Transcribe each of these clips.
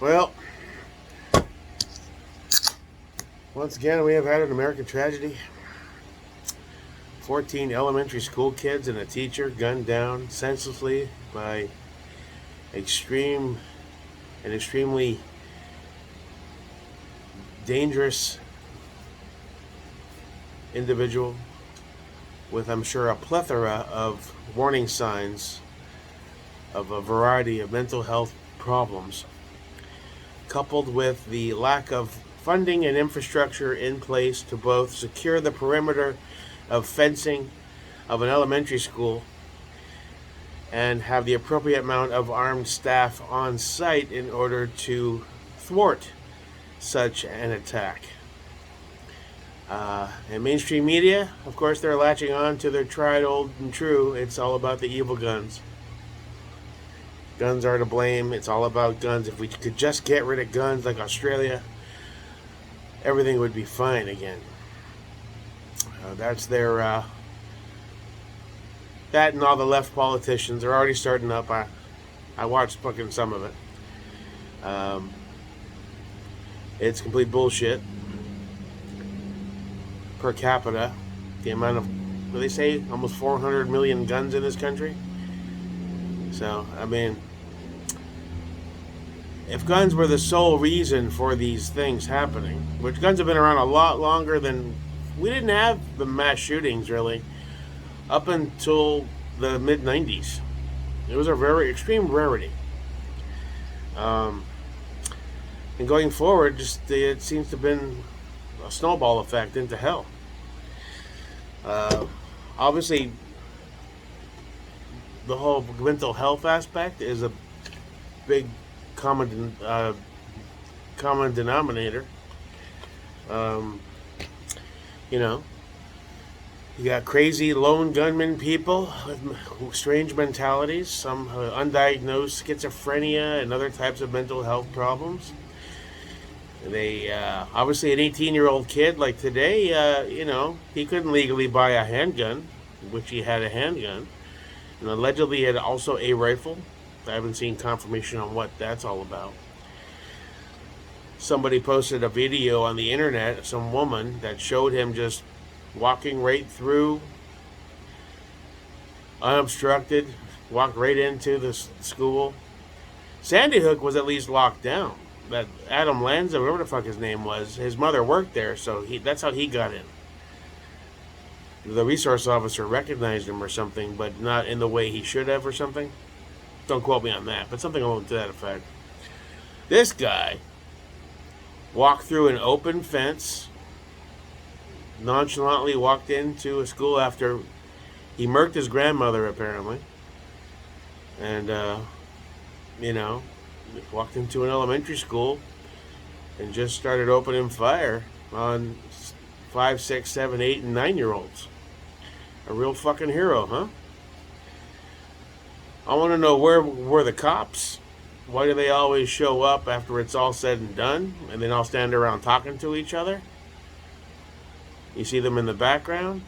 Well, once again, we have had an American tragedy. 14 elementary school kids and a teacher gunned down senselessly by extreme an extremely dangerous individual with, I'm sure, a plethora of warning signs of a variety of mental health problems, coupled with the lack of funding and infrastructure in place to both secure the perimeter of fencing of an elementary school and have the appropriate amount of armed staff on site in order to thwart such an attack. And mainstream media, of course, they're latching on to their tried old and true. It's all about the evil guns. Guns are to blame. It's all about guns. If we could just get rid of guns like Australia, everything would be fine again. That's their that and all the left politicians are already starting up. I watched fucking some of it. It's complete bullshit. Per capita, the amount of, what do they say, almost 400 million guns in this country. So, I mean, if guns were the sole reason for these things happening, which guns have been around a lot longer than, we didn't have the mass shootings really up until the mid 90s. It was a very extreme rarity. And going forward, just it seems to have been a snowball effect into hell. Obviously, the whole mental health aspect is a big common denominator. You know, you got crazy lone gunman people with strange mentalities, some undiagnosed schizophrenia and other types of mental health problems. They obviously an 18-year-old kid like today, he couldn't legally buy a handgun, which he had a handgun, and allegedly had also a rifle. I haven't seen confirmation on what that's all about. Somebody posted a video on the internet, some woman, that showed him just walking right through, unobstructed, walked right into the school. Sandy Hook was at least locked down. That Adam Lanza, whatever the fuck his name was, his mother worked there, so that's how he got in. The resource officer recognized him or something, but not in the way he should have or something. Don't quote me on that, but something along to that effect. This guy walked through an open fence, nonchalantly walked into a school after he murked his grandmother, apparently. And, walked into an elementary school and just started opening fire on 5, 6, 7, 8, and 9-year-olds. A real fucking hero, huh? I want to know, where were the cops? Why do they always show up after it's all said and done and then all stand around talking to each other? You see them in the background.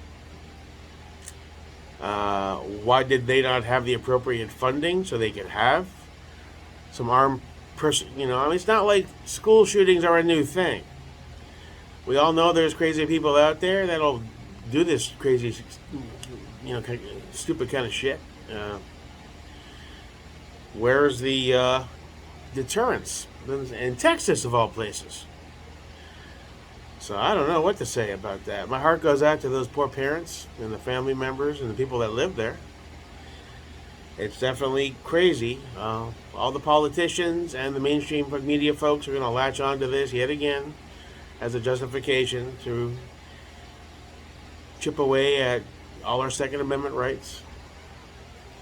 Why did they not have the appropriate funding so they could have some armed person? It's not like school shootings are a new thing. We all know there's crazy people out there that'll do this crazy, stupid kind of shit. Where's the deterrence in Texas, of all places? So I don't know what to say about that. My heart goes out to those poor parents and the family members and the people that live there. It's definitely crazy. All the politicians and the mainstream media folks are going to latch on to this yet again as a justification to chip away at all our Second Amendment rights.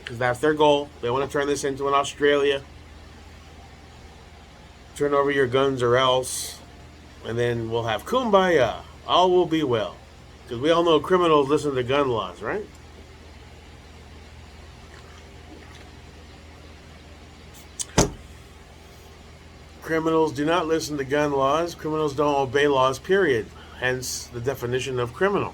Because that's their goal. They want to turn this into an Australia. Turn over your guns or else. And then we'll have kumbaya. All will be well. Because we all know criminals listen to gun laws, right? Criminals do not listen to gun laws. Criminals don't obey laws, period. Hence the definition of criminal.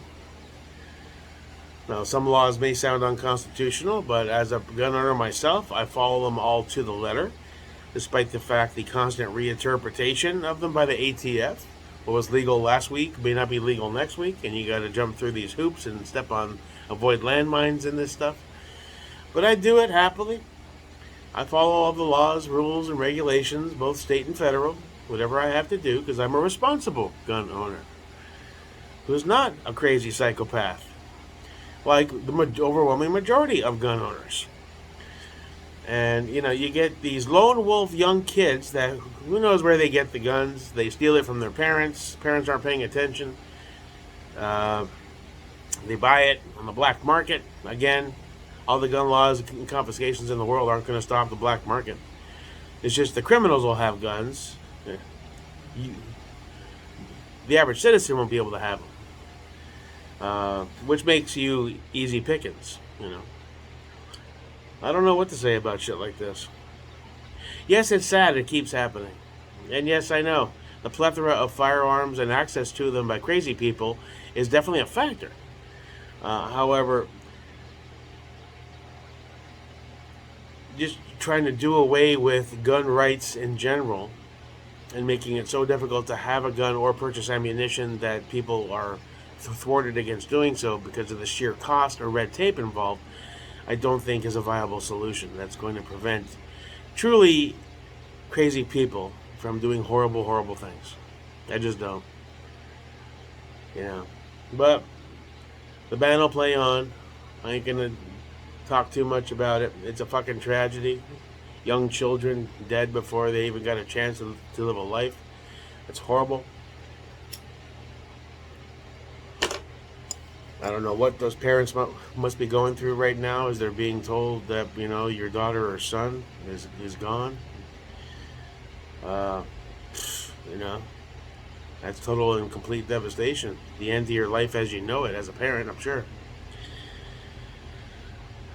Now, some laws may sound unconstitutional, but as a gun owner myself, I follow them all to the letter. despite the fact the constant reinterpretation of them by the ATF. What was legal last week may not be legal next week, and you got to jump through these hoops and avoid landmines and this stuff. But I do it happily. I follow all the laws, rules, and regulations, both state and federal, whatever I have to do, because I'm a responsible gun owner who's not a crazy psychopath like the overwhelming majority of gun owners. And, you get these lone wolf young kids that who knows where they get the guns. They steal it from their parents. Parents aren't paying attention. They buy it on the black market. Again, all the gun laws and confiscations in the world aren't going to stop the black market. It's just the criminals will have guns. The average citizen won't be able to have them. Which makes you easy pickings, I don't know what to say about shit like this. Yes, it's sad it keeps happening. And yes, I know, the plethora of firearms and access to them by crazy people is definitely a factor. However, just trying to do away with gun rights in general and making it so difficult to have a gun or purchase ammunition that people are thwarted against doing so because of the sheer cost or red tape involved, I don't think is a viable solution that's going to prevent truly crazy people from doing horrible, horrible things. I just don't. But the ban will play on. I ain't gonna talk too much about it. It's a fucking tragedy. Young children dead before they even got a chance to live a life. It's horrible. I don't know what those parents must be going through right now as they're being told that, your daughter or son is gone. That's total and complete devastation. The end to your life as you know it as a parent, I'm sure.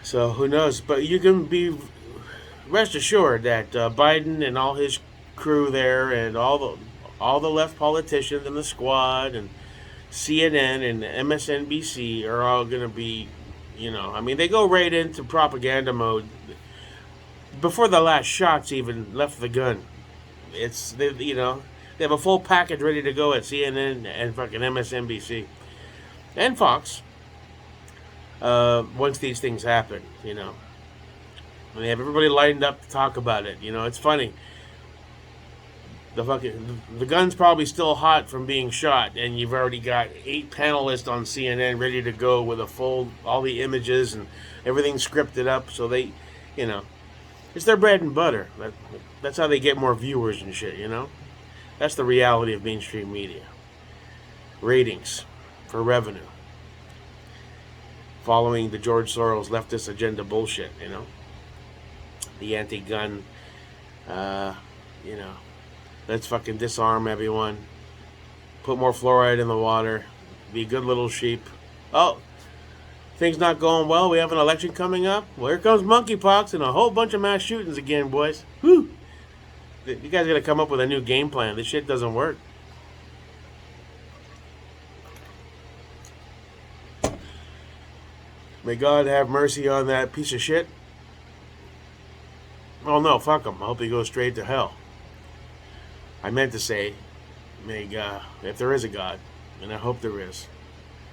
So who knows? But you can be rest assured that Biden and all his crew there and all the left politicians and the squad and CNN and MSNBC are all going to be, they go right into propaganda mode before the last shots even left the gun. They have a full package ready to go at CNN and fucking MSNBC and Fox. Once these things happen, and they have everybody lined up to talk about it. It's funny. The gun's probably still hot from being shot, and you've already got 8 panelists on CNN ready to go with all the images and everything scripted up. So they, it's their bread and butter. That's how they get more viewers and shit. That's the reality of mainstream media. Ratings for revenue. Following the George Soros leftist agenda bullshit. The anti-gun. Let's fucking disarm everyone. Put more fluoride in the water. Be a good little sheep. Oh, things not going well. We have an election coming up. Well, here comes monkeypox and a whole bunch of mass shootings again, boys. Whew. You guys gotta come up with a new game plan. This shit doesn't work. May God have mercy on that piece of shit. Oh no, fuck him. I hope he goes straight to hell. I meant to say, may God, if there is a God, and I hope there is.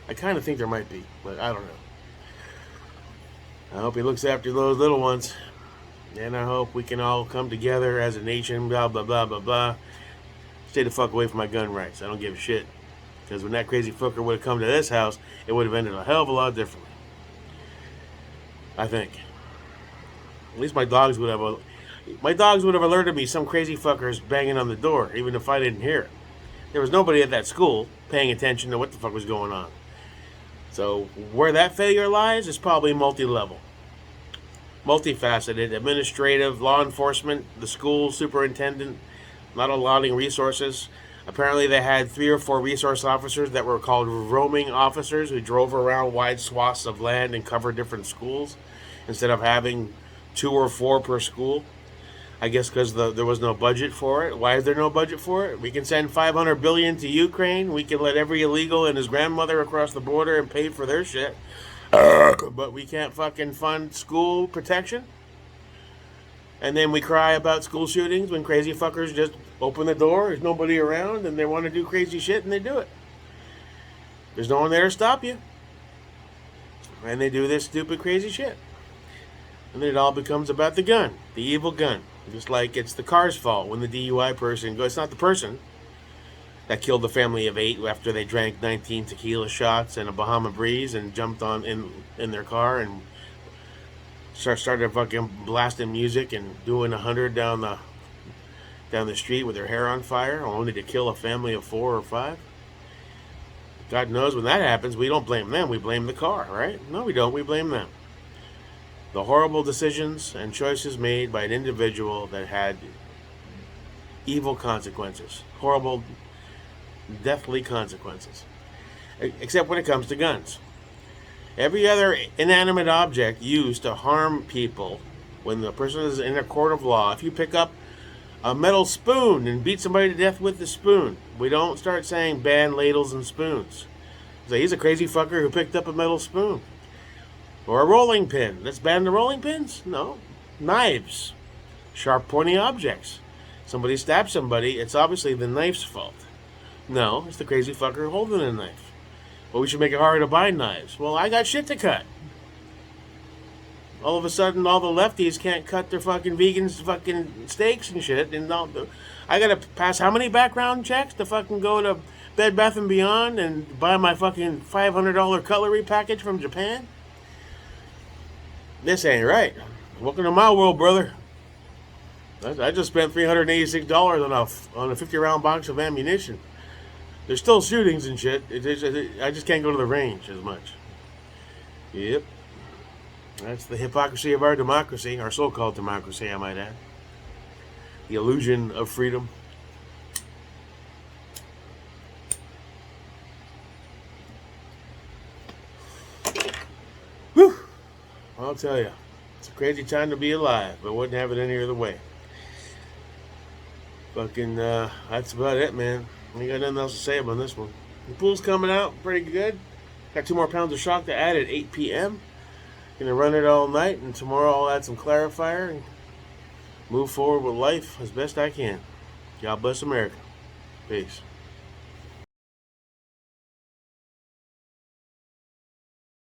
I kind of think there might be, but I don't know. I hope he looks after those little ones. And I hope we can all come together as a nation, blah, blah, blah, blah, blah. Stay the fuck away from my gun rights. I don't give a shit. Because when that crazy fucker would have come to this house, it would have ended a hell of a lot differently. I think. At least my dogs would have alerted me some crazy fuckers banging on the door, even if I didn't hear it. There was nobody at that school paying attention to what the fuck was going on. So where that failure lies is probably multi-level. Multifaceted, administrative, law enforcement, the school superintendent, not allotting resources. Apparently they had 3 or 4 resource officers that were called roaming officers who drove around wide swaths of land and covered different schools instead of having 2 or 4 per school. I guess because there was no budget for it. Why is there no budget for it? We can send $500 billion to Ukraine. We can let every illegal and his grandmother across the border and pay for their shit. But we can't fucking fund school protection? And then we cry about school shootings when crazy fuckers just open the door, there's nobody around, and they want to do crazy shit, and they do it. There's no one there to stop you. And they do this stupid, crazy shit. And then it all becomes about the gun, the evil gun. Just like it's the car's fault when the DUI person goes, it's not the person that killed the family of 8 after they drank 19 tequila shots and a Bahama Breeze and jumped on in their car and started fucking blasting music and doing 100 down the street with their hair on fire, only to kill a family of 4 or 5. God knows when that happens, we don't blame them, we blame the car, right? No, we don't, we blame them. The horrible decisions and choices made by an individual that had evil consequences. Horrible, deathly consequences. Except when it comes to guns. Every other inanimate object used to harm people, when the person is in a court of law, if you pick up a metal spoon and beat somebody to death with the spoon, we don't start saying ban ladles and spoons. So he's a crazy fucker who picked up a metal spoon. Or a rolling pin. Let's ban the rolling pins? No. Knives. Sharp, pointy objects. Somebody stabs somebody, it's obviously the knife's fault. No, it's the crazy fucker holding a knife. Well, we should make it harder to buy knives. Well, I got shit to cut. All of a sudden, all the lefties can't cut their fucking vegans fucking steaks and shit. And I gotta pass how many background checks to fucking go to Bed Bath & Beyond and buy my fucking $500 cutlery package from Japan? This ain't right. Welcome to my world, brother. I just spent $386 on a 50-round box of ammunition. There's still shootings and shit. I just can't go to the range as much. Yep. That's the hypocrisy of our democracy, our so-called democracy, I might add. The illusion of freedom. Whew. I'll tell you, it's a crazy time to be alive, but wouldn't have it any other way. Fucking, that's about it, man. I ain't got nothing else to say about this one. The pool's coming out pretty good. Got 2 more pounds of shock to add at 8 p.m. Gonna run it all night, and tomorrow I'll add some clarifier and move forward with life as best I can. God bless America. Peace.